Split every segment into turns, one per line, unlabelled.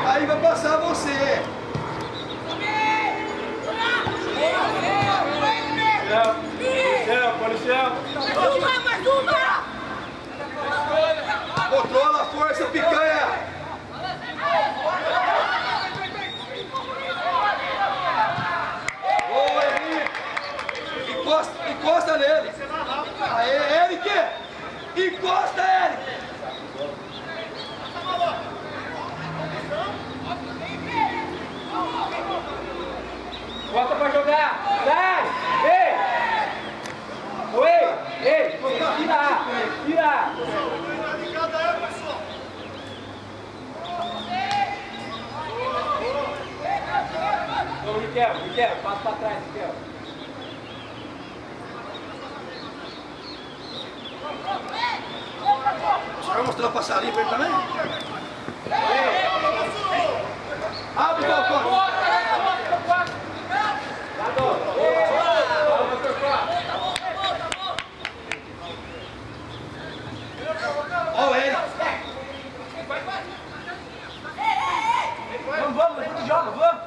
Aí vai passar você.
Policial.
Mais uma!
Controla a força, picanha. Boa, Henrique. Encosta nele. Aê, Eric. Encosta, Eric.
Bota pra jogar! Sai! Ei! Oi! Ei! Tira! Tira! Ô, Miquel, passa pra trás, Miquel.
Você vai mostrar a passarinha pra ele também? Abre o balcão! Ó ele!
Vamos, a gente joga, vamos!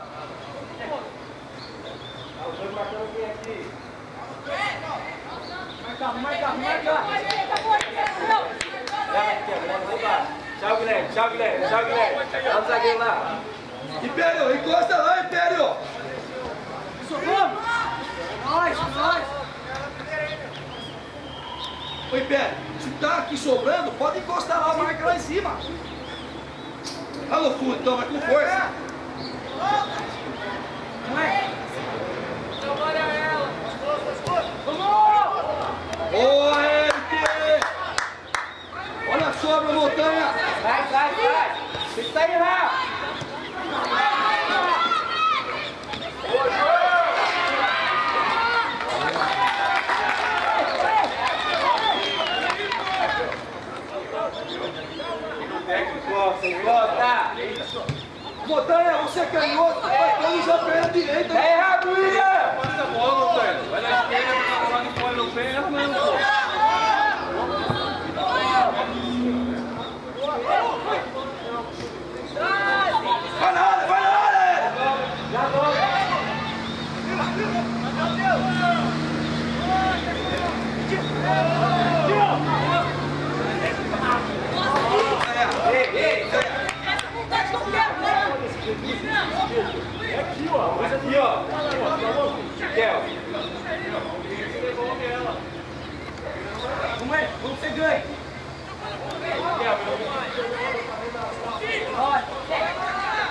Os dois marcando quem aqui? Marca! Tchau, Guilherme! Dá um zagueiro lá!
Império, encosta lá, Império!
Vamos! Nós!
Ô Império, se tá aqui sobrando, pode encostar lá, marca lá em cima. Alô, fundo, então vai com força. Boa, Eric! Olha a sobra, montanha!
Sai! Tem que sair lá!
Montanha, você é canhoto, vai usar a perna direita.
É errado, William!
Passa a bola, Montanha. Vai na esquerda, vai lá de fora no pé, não, pô.
Vai na área!
Já volta! Ei! É aqui, ó. Miquel. Vamos ser ganho.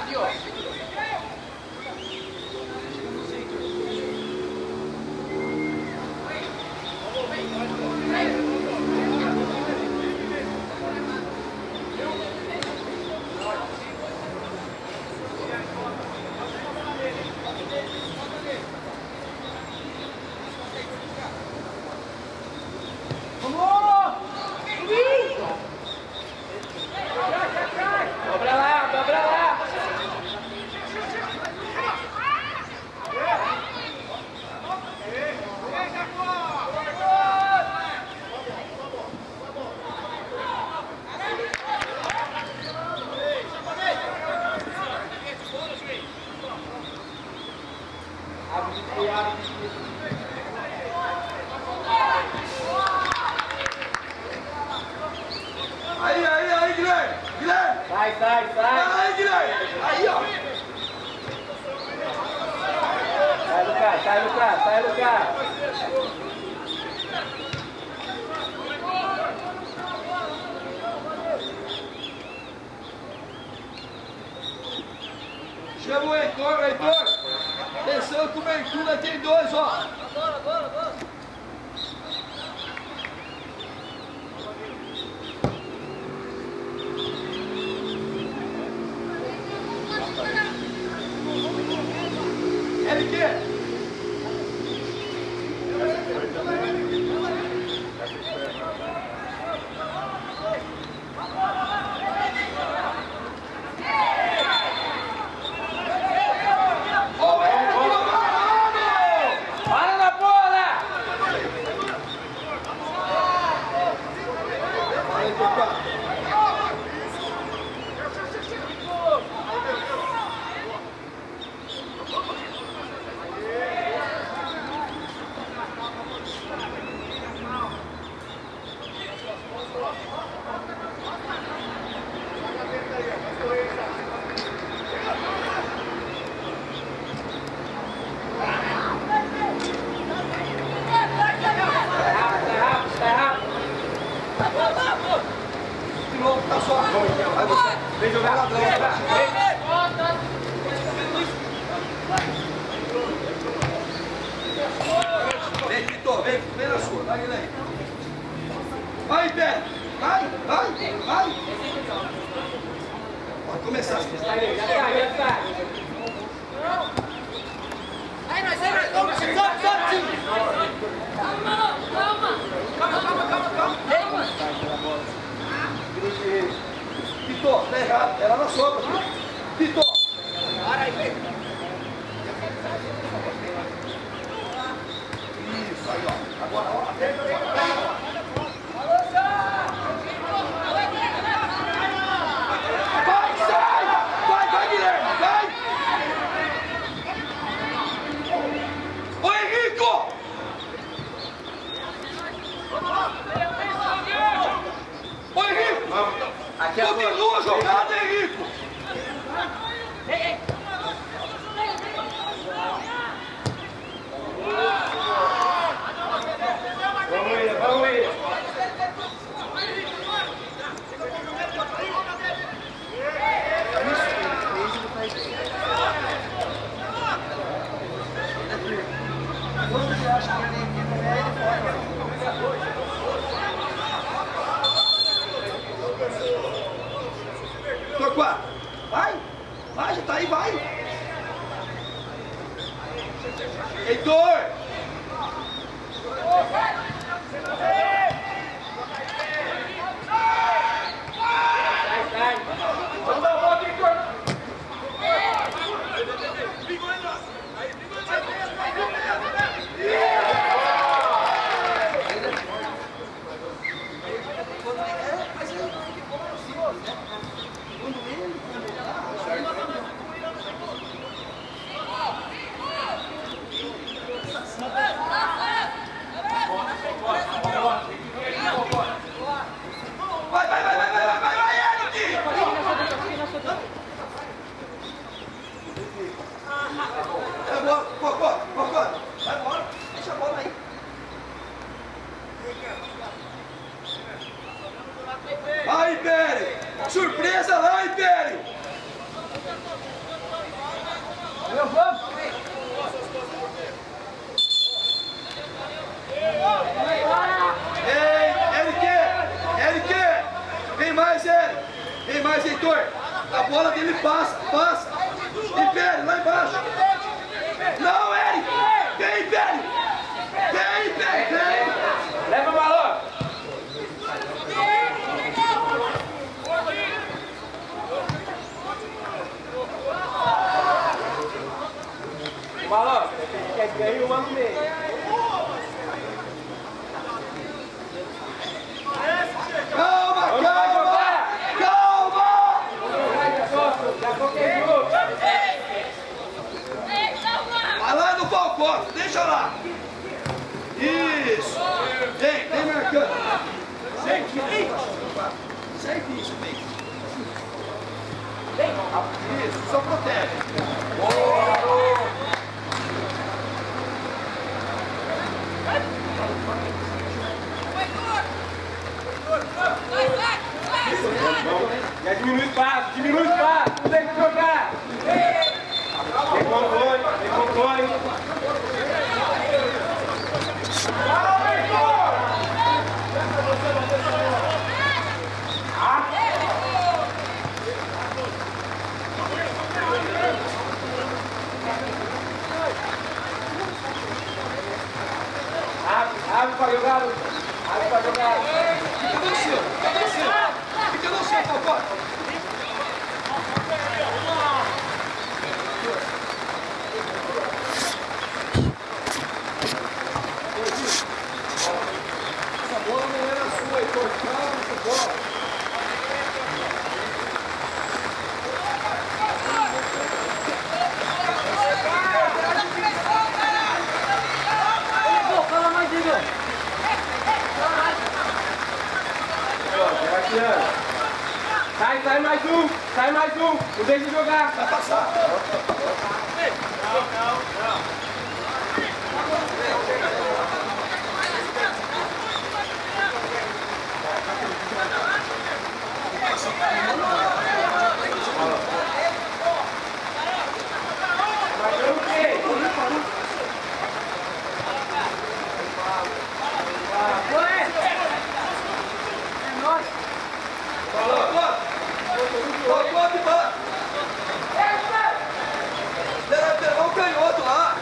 Aqui, ó. Dobra lá! Abre.
Aí, Guilherme! Guilherme!
Sai!
Aí, Guilherme! Aí, ó!
Sai, Lucas!
Chama o Heitor! Atenção que o Ventura tem dois, ó!
Bora!
Ele quer!
Para na bola!
Aí, Copa!
Sai rápido!
De novo, tá só! Vai você!
Vem jogar!
Vem, Vitor, vem na sua, vai, Guilherme. Vai, Pé! Vai! Pode começar.
Já sai!
Aí, nós! Sobe! Calma!
Vitor, tá errado. Era na sobra. Vitor!
Para aí, vem!
Isso, aí, ó. Agora, ó. Vai, sai! Vai, Guilherme! Vai! Ô, Henrico! Ô, Henrico!
Aqui é a
Continua a jogada, Henrico!
Vamos, William!
Torquato, vai, já tá aí, vai. Heitor!
Sai!
Vamos dar a volta, Heitor! Vai, Eric! É boa, Cocó, vai embora, deixa a bola aí. Vai, Império! Surpresa lá, Império!
Vamos!
Ei, Eric! Vem mais, Heitor! A bola dele passa! Império, lá embaixo! Não, Eric! Vem, Império! Vem!
Leva o balão! Balão, quer ganhar uma no meio.
Calma!
Já coloquei jogo.
Vai lá no Falcão, deixa lá! Isso. Vem marcando. Certinho, isso, vem. Isso, só protege.
Já diminui o espaço, não deixa de jogar. Tem controle. Abre para jogar.
Fica no seu, papai. Essa bola não era sua, Heitor. Calma, essa bola.
Fala mais, Igor.
Sai mais um, não deixa de jogar.
Vai passar. Olha o canhoto lá.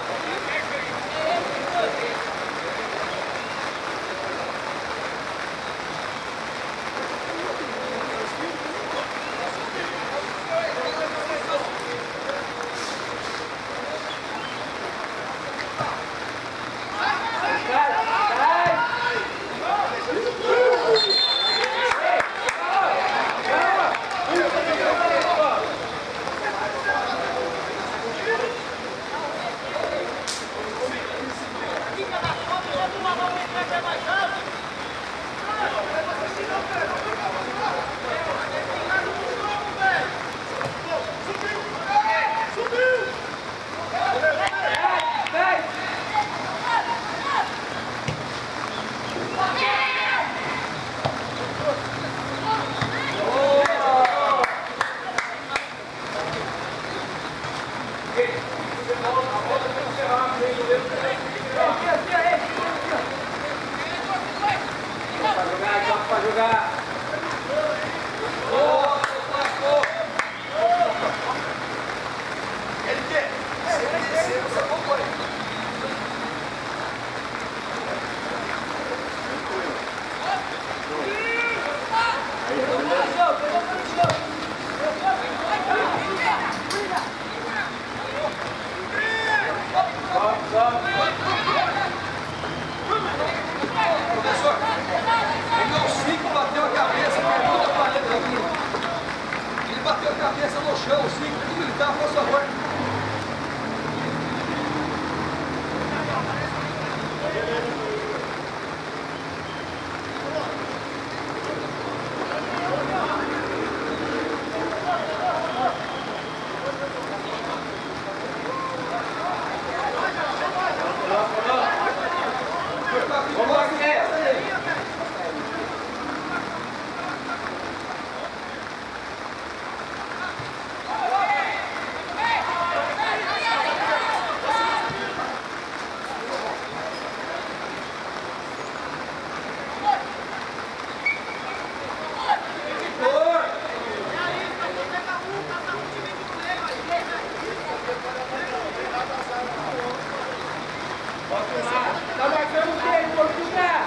Pra jogar.
Ele quer. Se ele descer, você acompanha. Professor, o 5 bateu a cabeça, pergunta a parede aqui. Ele bateu a cabeça no chão, o 5, tem que gritar, por favor.
Tá marcando o quê? Portugal?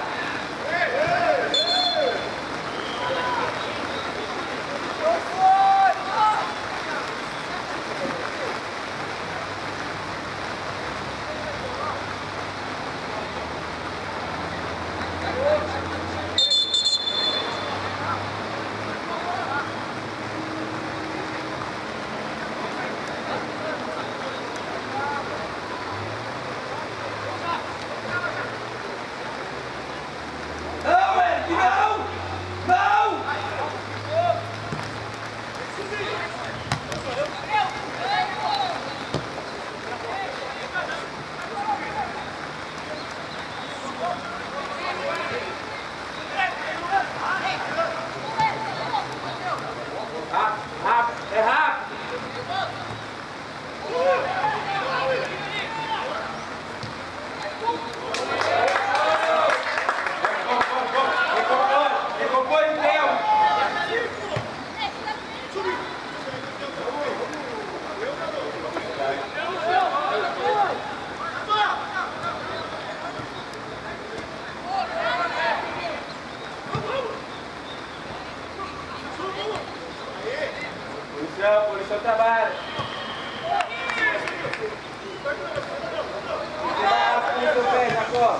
trabalho. Seu pé, Jacó.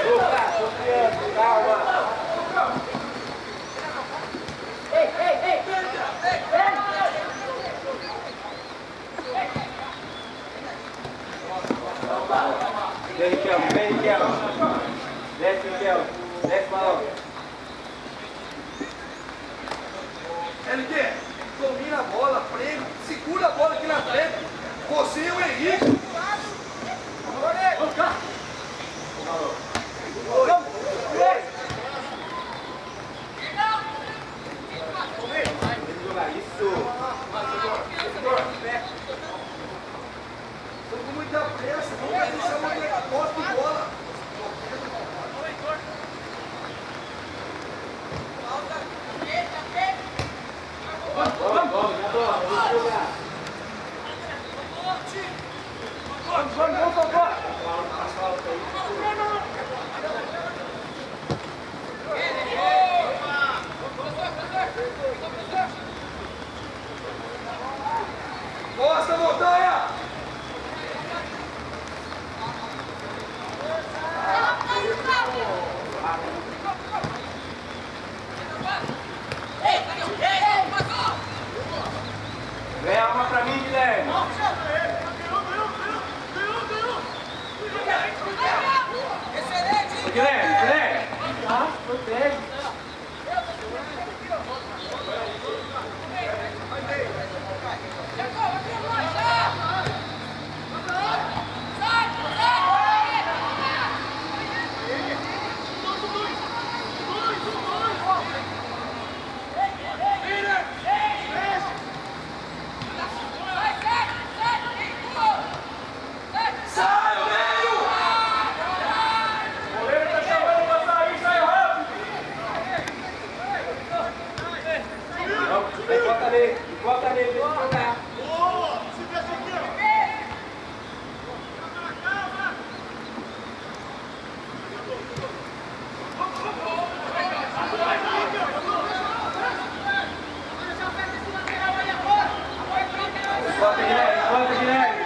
Lucas, confiança, calma.
Ei!
Vem, Riquelme. Desce, Riquelme. Desce, balão.
LG, domina a bola, prega, segura a bola aqui na frente. Você e o Henrique. Vamos cá.
Isso.
Estou com muita pressa, não vai deixar uma posse de bola. Costa, montanha!
Vem a uma pra mim, Guilherme. Guilherme. Ah, protege. Bota nele, deixa eu jogar. Bota, Guilherme.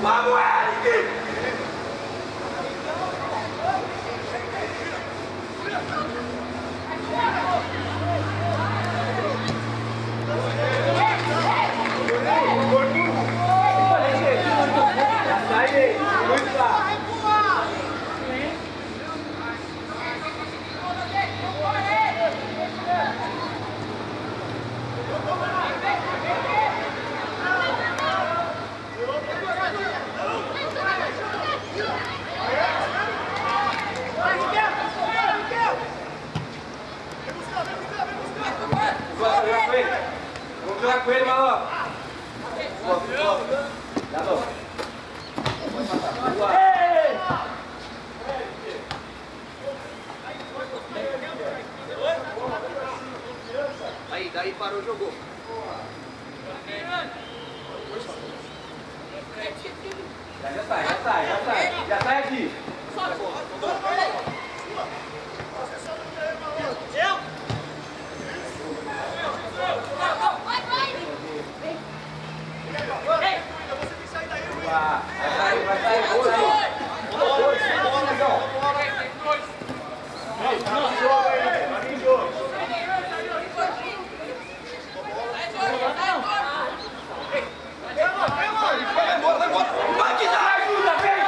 Vamos, Eric! Sai daí, muito lá. Vamos jogar com ele, maluco. Dá louco.
Aí, daí parou, jogou.
Já sai aqui. Vai sair. Vai embora. Vai que dá! Ajuda, vem!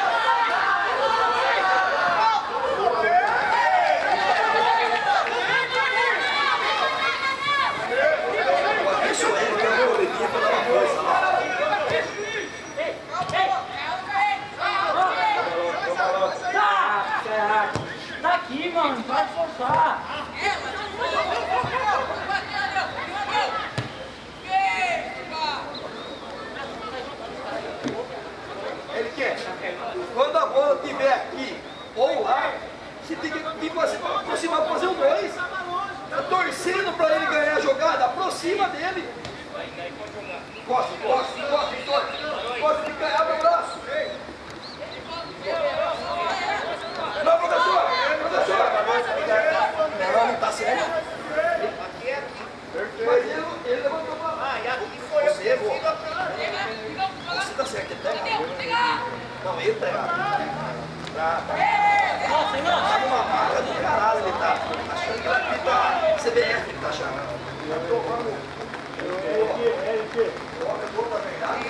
Ele quer. Quando a bola estiver aqui ou lá, você tem que aproximar para fazer um 2. Tá torcendo para ele ganhar a jogada, aproxima dele. Costa, Vitória. Costa tem que ganhar o braço. Não, professor. Não tá certo. Mas ele levantou a mão. Você errou. Você tá certo, ele tá errado. Não, ele tá errado. Tá numa marca do caralho ele tá. Achando que vai pitar CBF, ele tá achando. Coloca toda a verdade.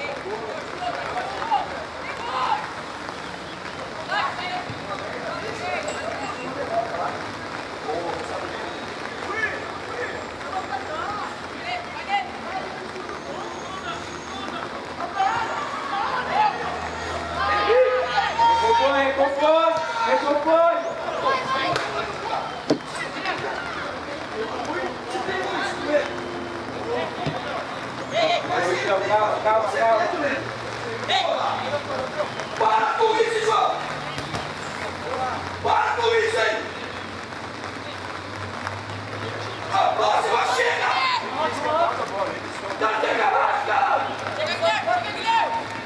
Recompõe! Calma.
Para com isso, João! Para com isso aí! A próxima chega!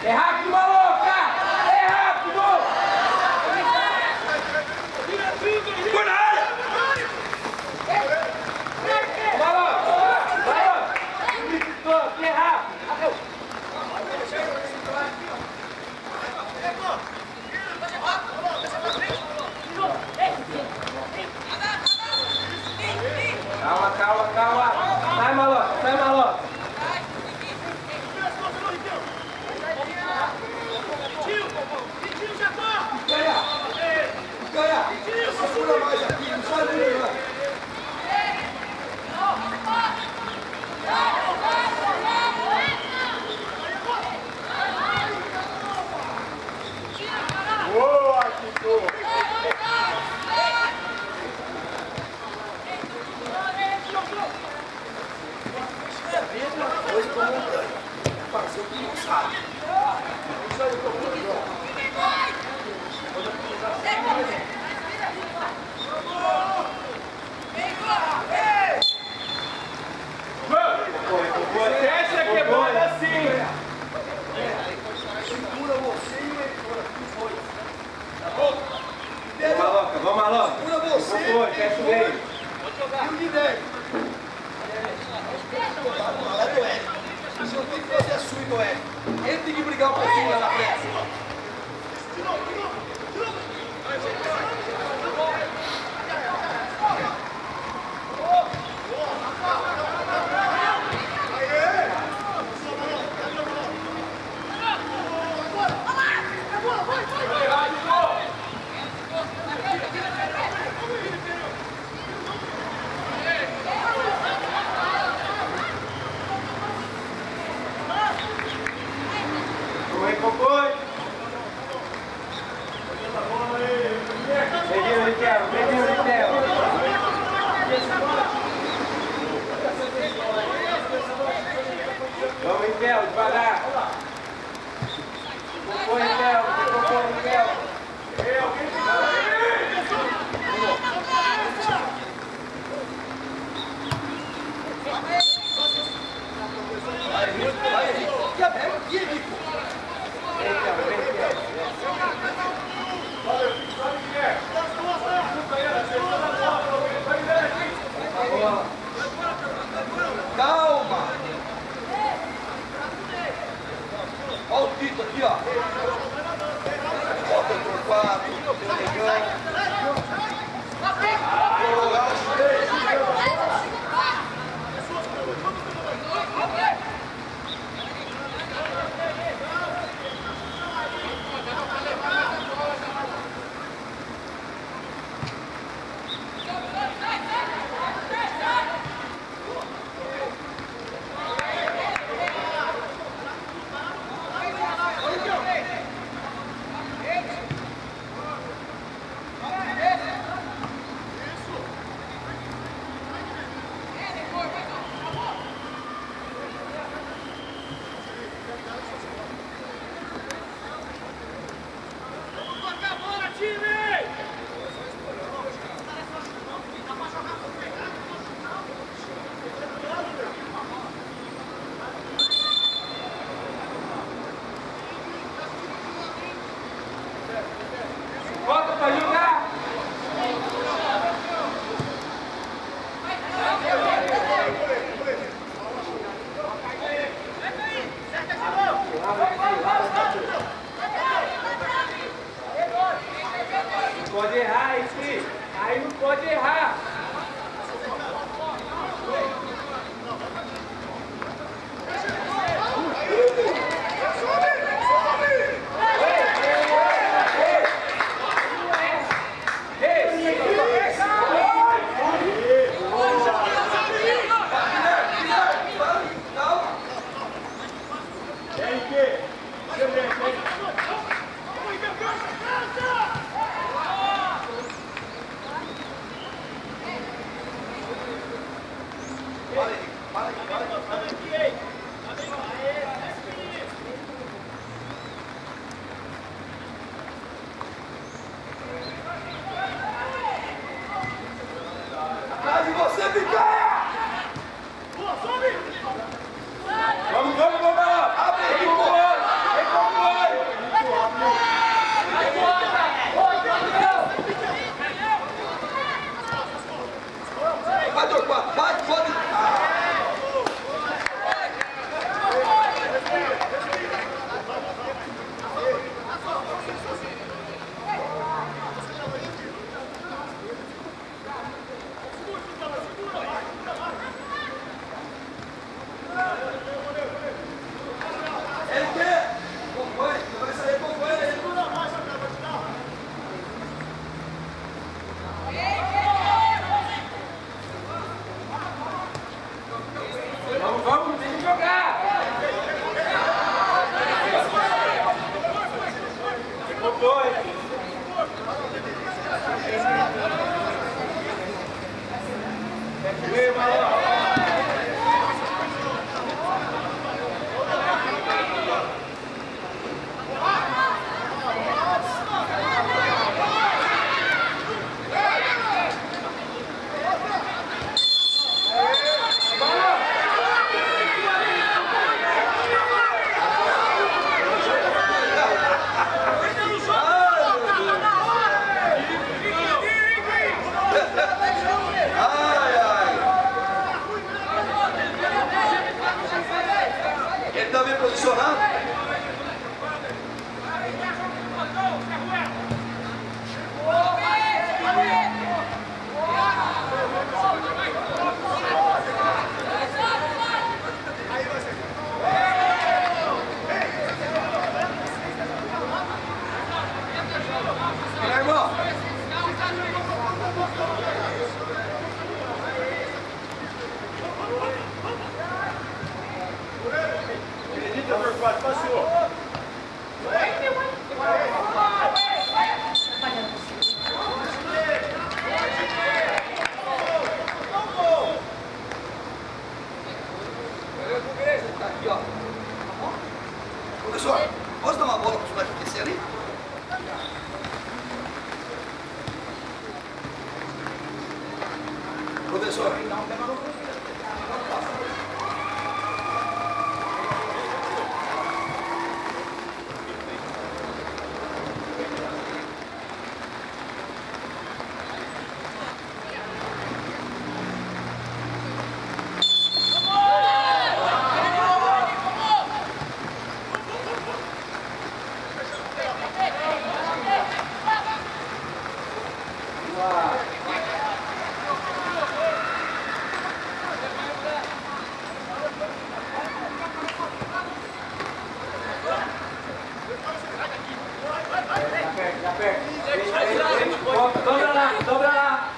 É rápido, maluca! É rápido!
Foi na área!
Maluco! É rápido! Calma. Sai, maluco.
Ganha! Segura mais aqui, não sai daí, não.
Boa, Tito!
Hoje como um ganho. Pareceu que não sabe. Isso aí, eu tô muito bom.
Essa que é boa assim!
Segura você e o Heitor aqui, foi.
Vamos, maluco!
Segura você
Fecha o meio!
e o Guilherme. Lá do Eric. Você não tem que fazer a sua do Eric. Ele tem que brigar um pouquinho lá na frente.
Recompõe! Peguinho, Riquelme! Vamos, Riquelme, devagar! Recompõe, Riquelme!
Vai, Henrique. Que aberto aqui, Henrique. Calma! Olha o Tito aqui, ó. Volta por 4, legal. Atrás de você, Picanha!
Vamos, vamos, vamos!
Abre aí, pô!
Vem com o olho!
Vai, Torquato, vai, pode! Ele quer! Acompanhe, vai sair, acompanha ele!
Vamos, vamos, tem que jogar! Foi! Vem, Mauro!
Ai, ai! Ele tá bem posicionado? Meu irmão!
Acredita, Torquato, passou!
Tá aqui, ó. Professor, posso dar uma bola para os moleques aquecer ali? Professor.
Já pega. Dobra lá, dobra lá.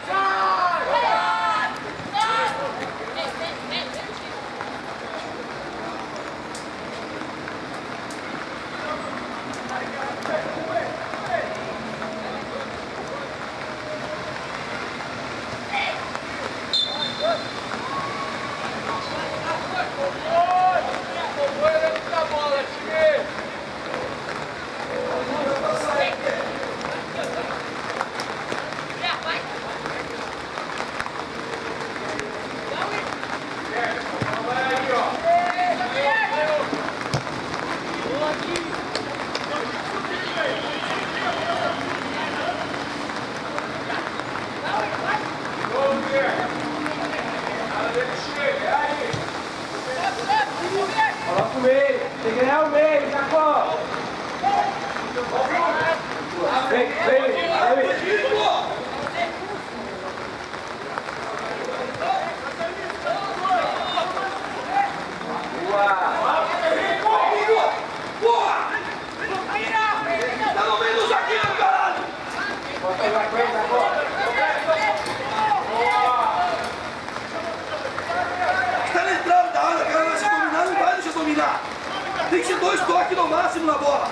Coloca o meio, tem que ganhar o meio, Jacó. Vem, vem, vem.
Tá no meio do zagueiro, caralho!
Bota aí, Jacó, Jacó.
Tá na entrada da área, cara, vai se dominar, não vai deixar dominar. Tem que ser 2 toques no máximo na bola.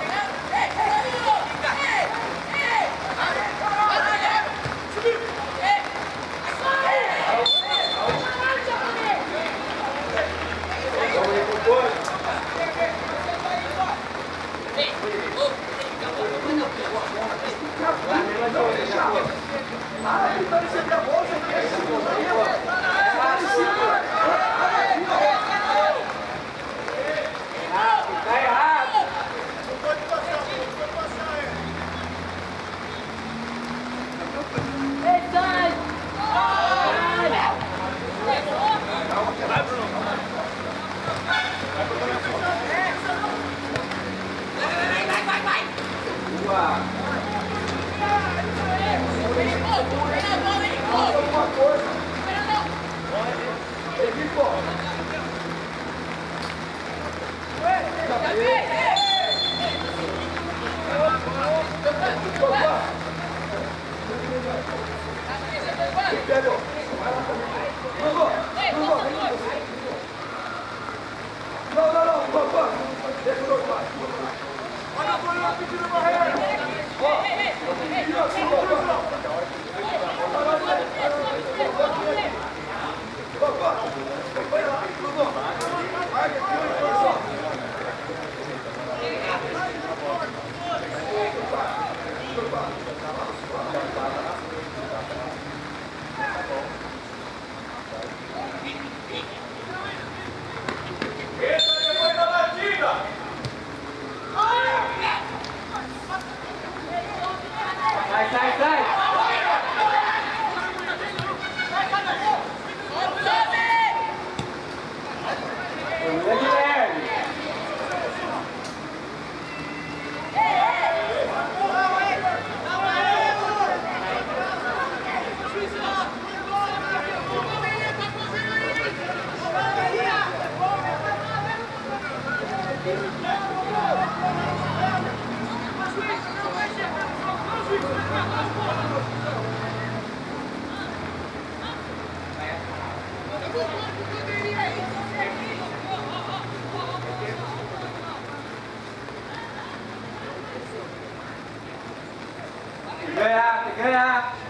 ganhar.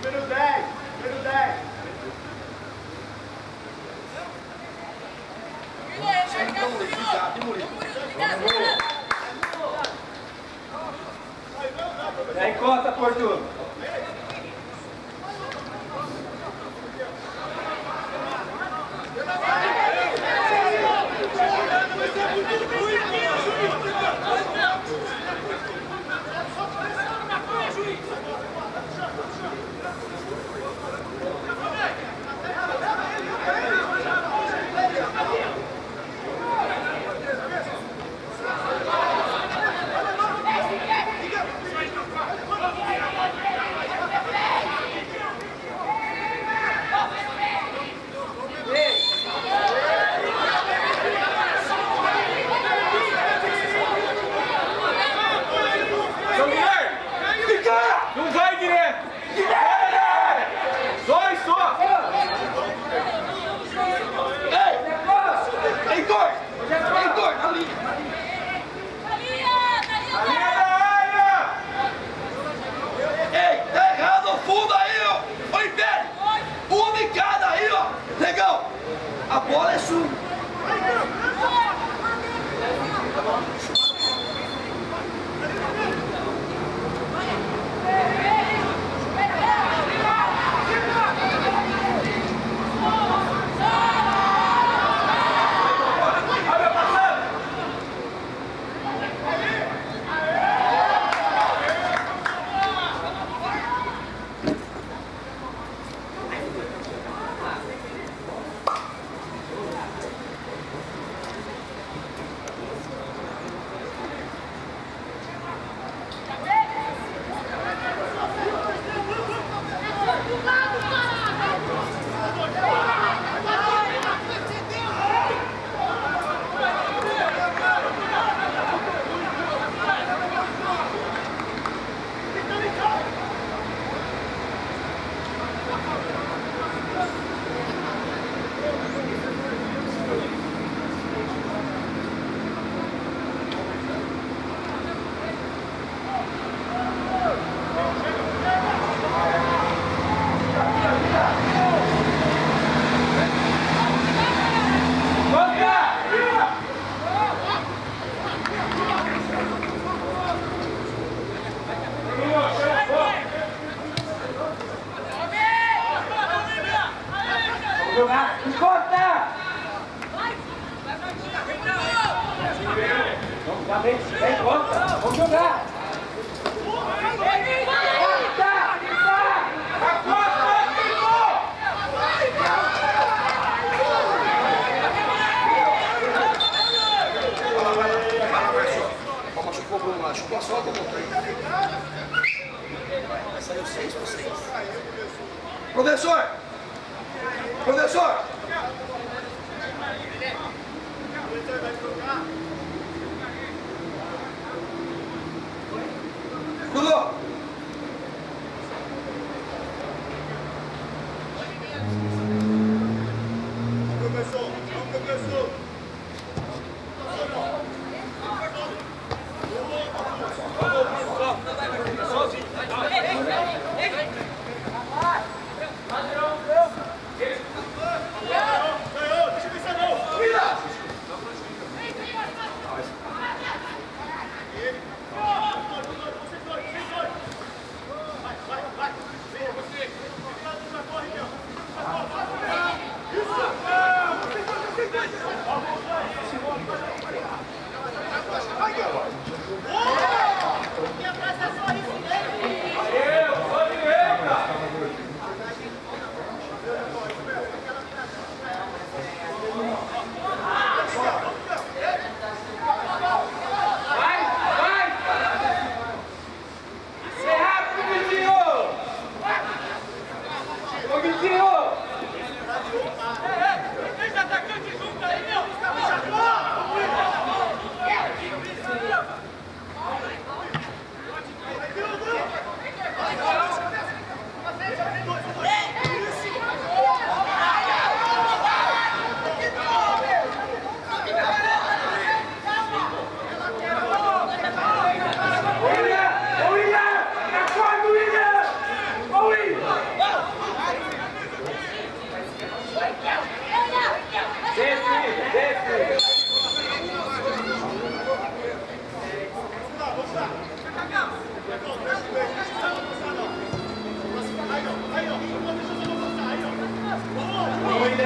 Número 10.
Aí encosta, Porto. Tá? Encosta! Vamos, já vem, encosta! Vamos jogar!
Machucou o Bruno lá, chupa só, tomou 3. Vai sair o 6 por 6. Professor! Professor! Bruno!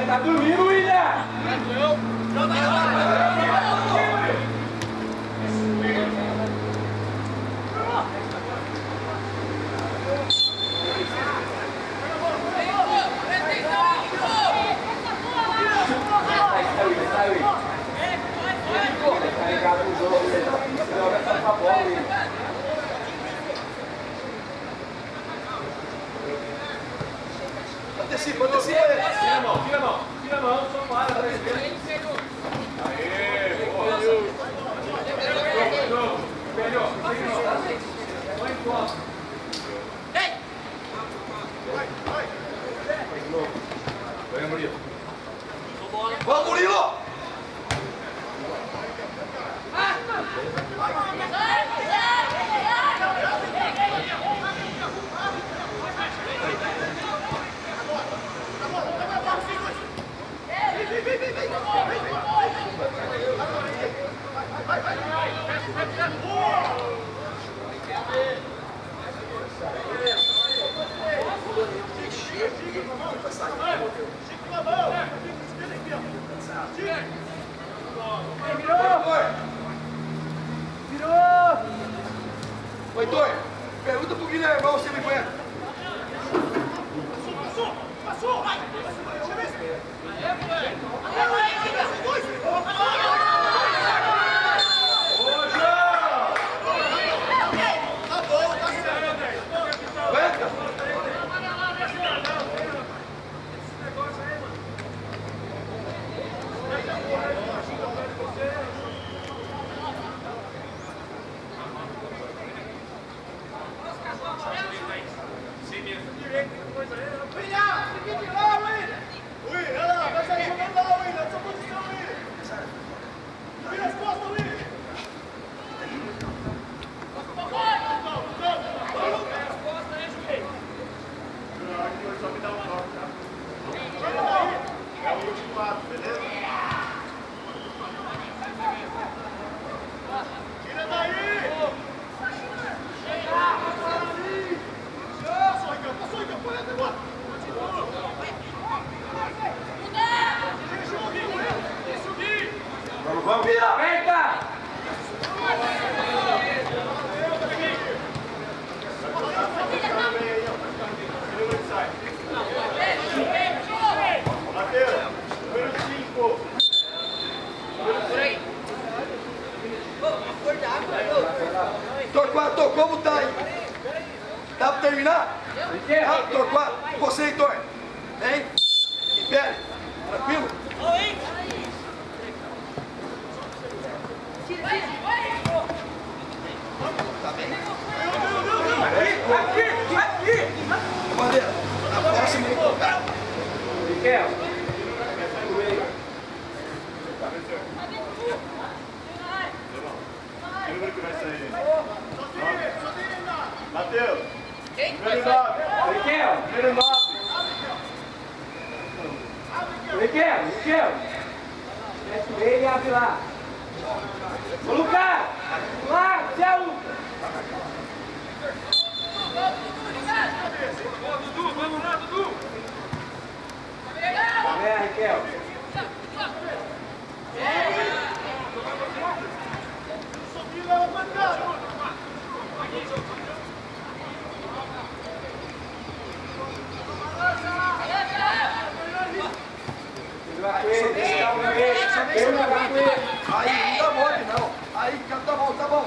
Tá dormindo, William! Tá ligado no jogo, você joga essa bola, William.
Antecipa ele.
Tira a mão, só para. Aê, boa. Melhor. Vai em costa. Vai, Murilo.
Vamos, Murilo! Ô, Heitor, pergunta pro Guilhermão se ele aguenta. Passou! Vai! terminar? Heitor, 4. Você, Heitor. Hein? Império. Tranquilo? Tá bem?
Aqui!
Bandeira, na próxima aí, cara.
Miquel.
Número que vai sair. Matheus. Número 9.
Miquel, número 9. Miquel. Desce ele e abre lá. Ô, Lucas! Lá, tchau!
Vamos lá, Dudu!
É, Raquel.
Aí, não dá mole não. Aí, tá bom.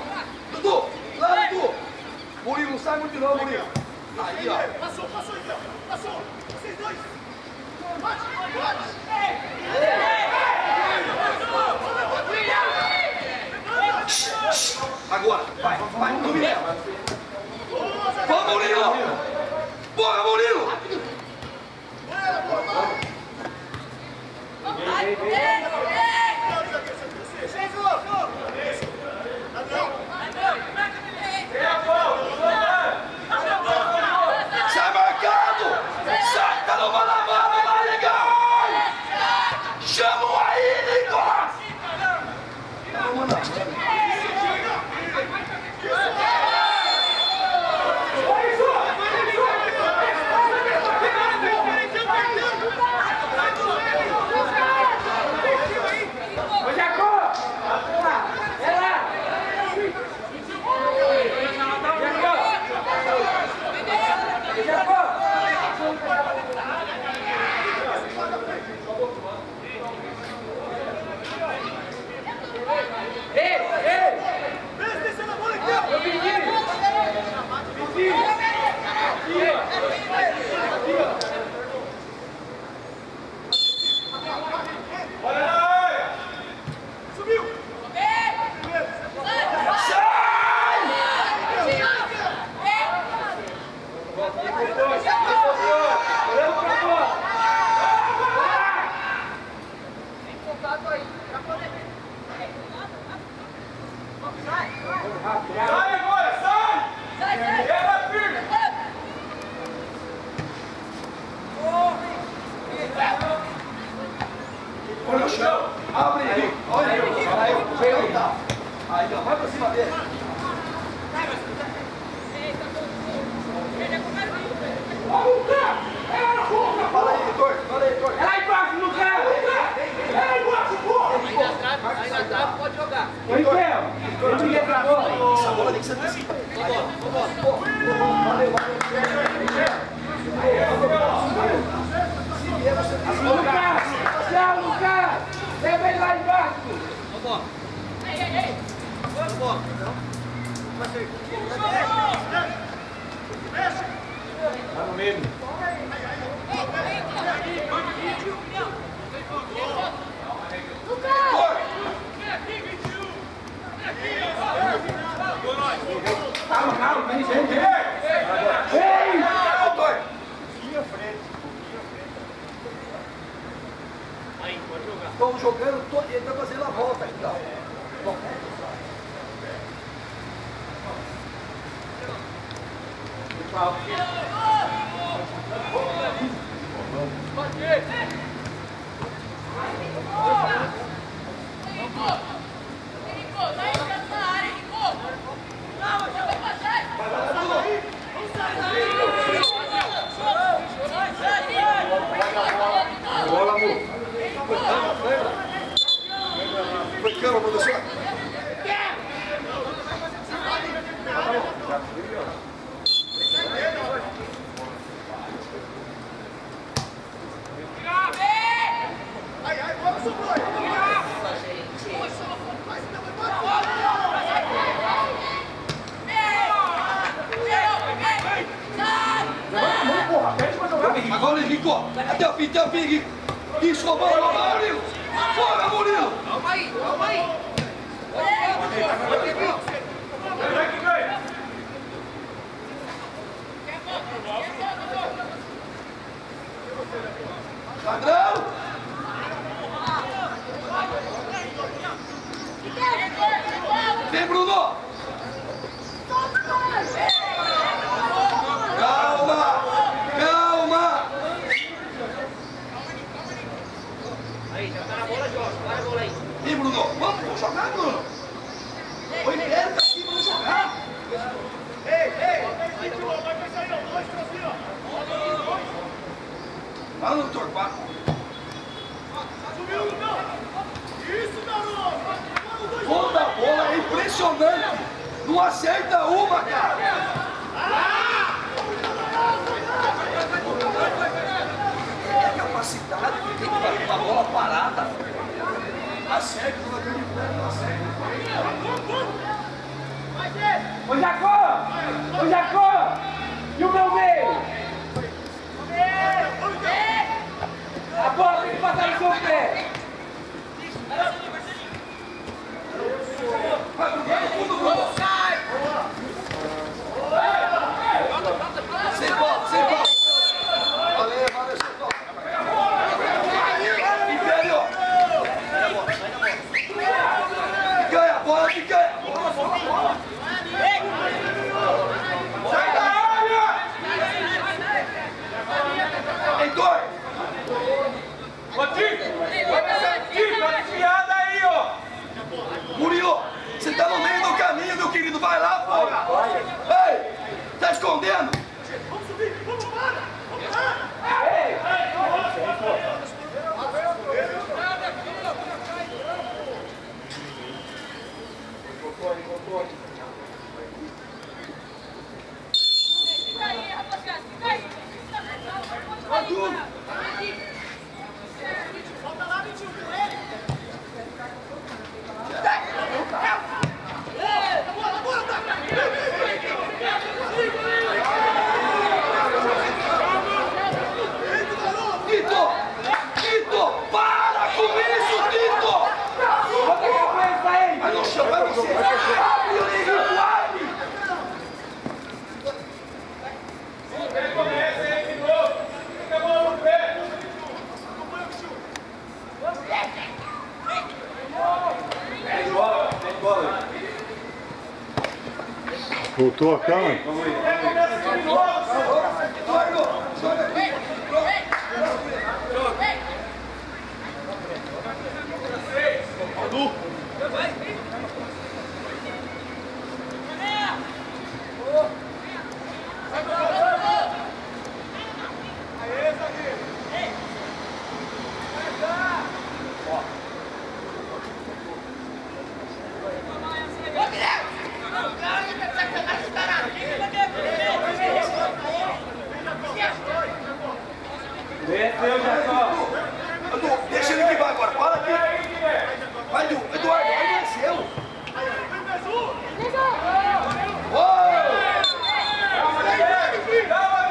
Dudu, lá, Dudu. Murilo, não sai muito não, Murilo. Aí, ó.
Passou aqui, ó. Passou. Vocês dois.
Agora, vai, não me leva. Vamos, Murilo! Bora, Murilo! Sai marcado! Sai, tá no mano a mano, vai legal! Chama aí, Nicolas! Tá no mano a mano. Põe no chão, abre aí, olha aí, aí, ó, vai pra cima dele. Fala aí, Heitor.
É lá embaixo, Lucas!
Aí na trave pode jogar.
Ô, Miquel, ele me levou.
Essa bola tem que ser assim.
Vambora.
Valeu.
Lucas! Tchau, Lucas! Leva ele lá embaixo!
Vambora. Vambora.
Tá no meio. Calma, vem, gente. Ei!
Heitor.
Aí, pode jogar.
Estão jogando, ele tá fazendo a volta aqui, ó. Bom. Bola, amor. Foi cama, professor. Agora, Henrique, ó. Até o fim, Henrique. Isso, vamos, Murilo. Bora, Murilo.
Calma aí, calma aí.
Padrão. Vem, Bruno. Calma. Calma.
Aí, já tá na bola, Jorge. Vai a bola aí.
Vem, Bruno. Vamos jogar, Bruno. Oi, Pedro, tá aqui, vamos jogar.
Vai sair, não. Dois, assim, ó.
Vai no torquato.
Subiu, não. Isso, garoto.
Toda a bola é impressionante. Não acerta uma, cara. É capacidade que tem que bater uma bola parada. Acerta, jogador de bola, não acerta.
Ô Jacó! Ô Jacó! E o meu meio? A bola tem que passar no seu pé!
Vai pro fundo, Bruno. Sem bola, sem bola. Valeu, sem bola. Império. Ganha a bola, que ganha. Bola. Sai da área. Heitor.
Ô Tico! Tico, desviada aí, ó!
Murilo, você tá no meio do caminho, meu querido. Vai lá, porra. Ei, tá escondendo?
Vamos subir, vamos, para.
Ei!
Volta lá, 21, com ele. Bora,
Tito, para com isso, Tito.
Bota a cabeça aí!
Vai no chão, vai você. Abre o Henrique, abre.
Voltou a cama?
Eduardo, joga aqui.
Desceu, Jacó!
Edu, deixa ele que vai agora. Para aqui. Vai, Edu. Eduardo, aí desceu.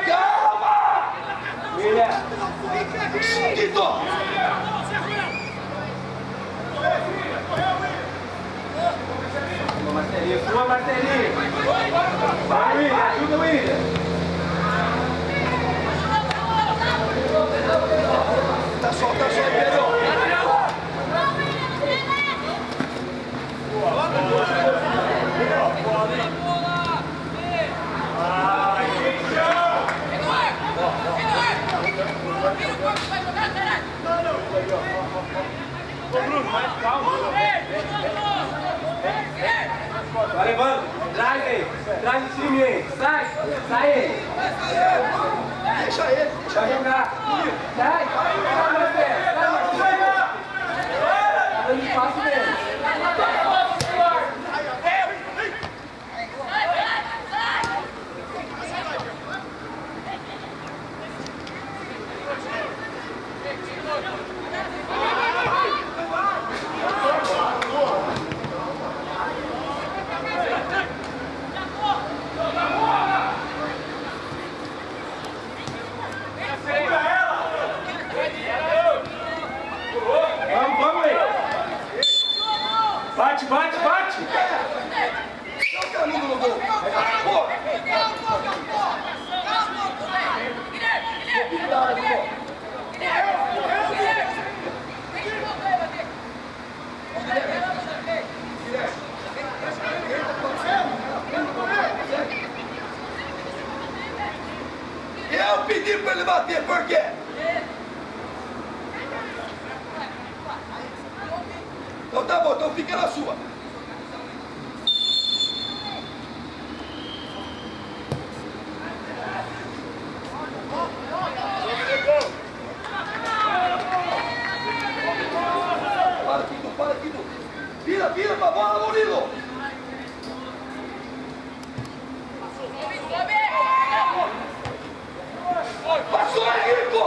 Calma!
William!
Tito!
Sua Marcelinho! Vai, William! Ajuda o William!
Tá só, Pedro.
Vai levando! Traz aí! Traz o time aí! Sai! Sai aí!
Deixa ele.
Vai jogar! Sai! Sai, Marcelo! Sai, Marcelo! Tá dando espaço dele!
Vai,
Eu pedi para ele bater, por quê? Então tá bom, então fica na sua. Para, Quito. Vira pra bola, Murilo. Passou, Henrico.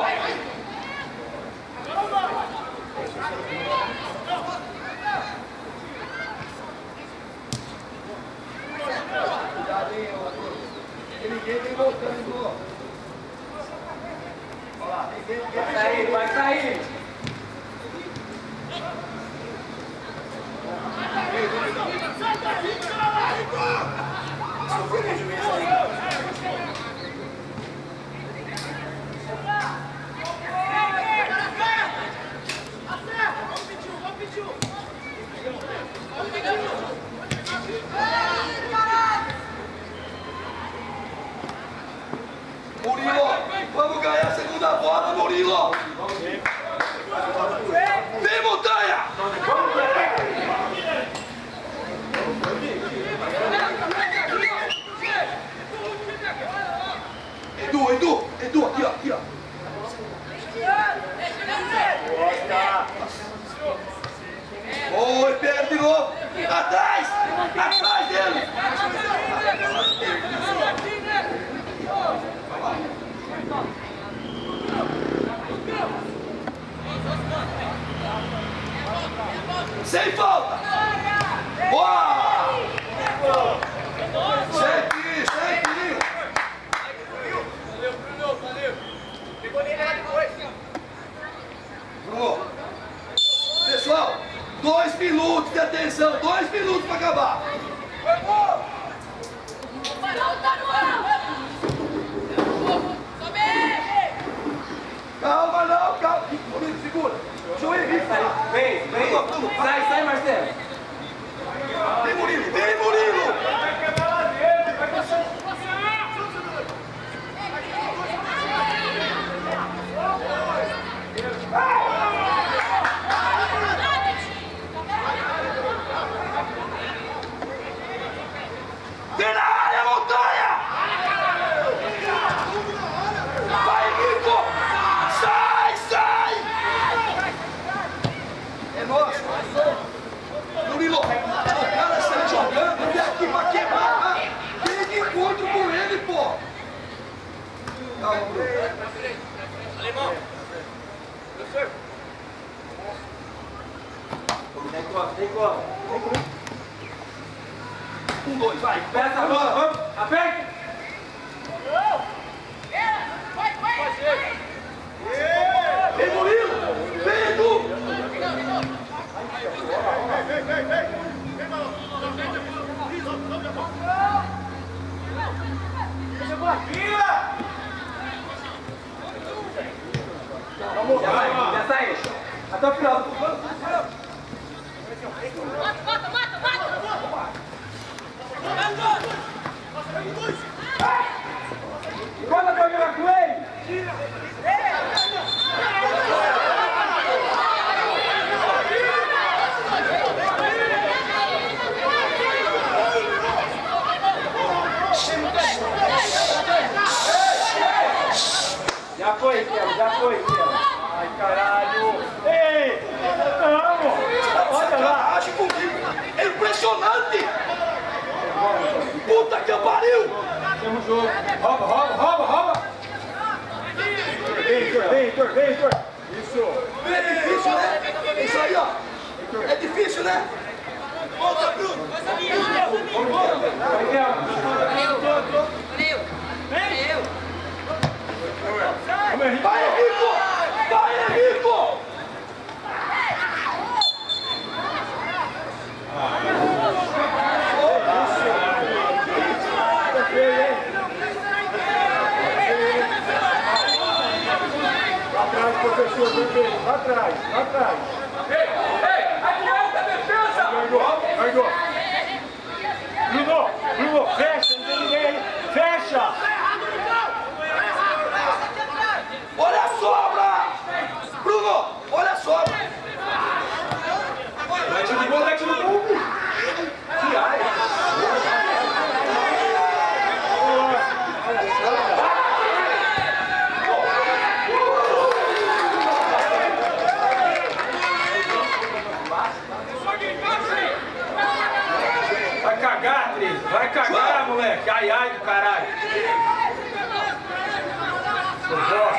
Cuidado aí, ninguém vem voltando. Olha lá,
Vai sair.
Murilo, vamos ganhar a segunda bola, Murilo. Vem, Montanha. Edu, aqui, ó. Oi, pega de novo. Atrás dele. Sem falta. Boa. Certinho.
Valeu. Pegou nele lá depois.
Vamos. Pessoal, 2 minutos de atenção, 2 minutos para acabar. Calma. Segura. João Henrique.
Vem. Sai, Marcelo.
Vem, Murilo. Vem na área, Montanha! Vai, Henrico! Sai! É nosso! Murilo, o cara está jogando até aqui pra quebrar, tá? Tem de encontro com ele, pô! Calma, Murilo.
Alemão. Professor.
Tem costa.
1, 2, vai!
Peça a bola, vamos. Aperta.
Vem, Murilo! Vem, Edu!
Já sai. Até o final. Conta pra jogar com ele! Já foi, Tiago. Ai, caralho. Ei, vamos. Olha lá.
Sacanagem comigo! É impressionante! Puta que pariu!
Temos jogo. Rouba. Vem, Heitor. Isso.
É difícil, né? Isso aí, ó. É difícil, né? Volta, Bruno! Vai, Henrico!
Atrás, professor, perfeito. Atrás.
Ei, adianta a defesa!
Guardou. Bruno, fecha, não tem ninguém aí. Fecha! Boa.